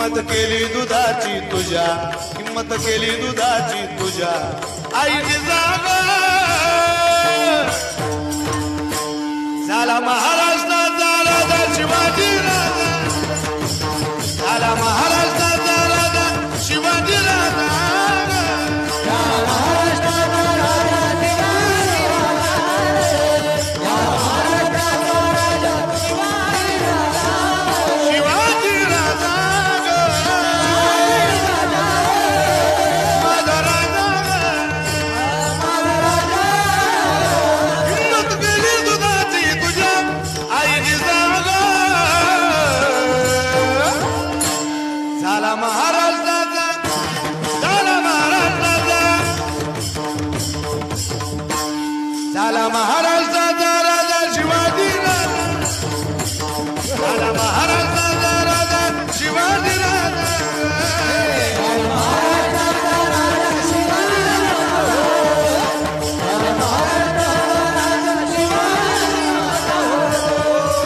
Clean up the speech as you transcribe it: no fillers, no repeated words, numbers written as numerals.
किंमत केली दुधाची तुझ्या, किंमत केली दुधाची तुझ्या आईची जागा. झाला महाराष्ट्राचा राजा शिवाजी राजा, झाला महाराष्ट्राचा राजा शिवाजी राजा. झाला महाराष्ट्राचा, झाला महाराष्ट्राचा, झाला महाराष्ट्र.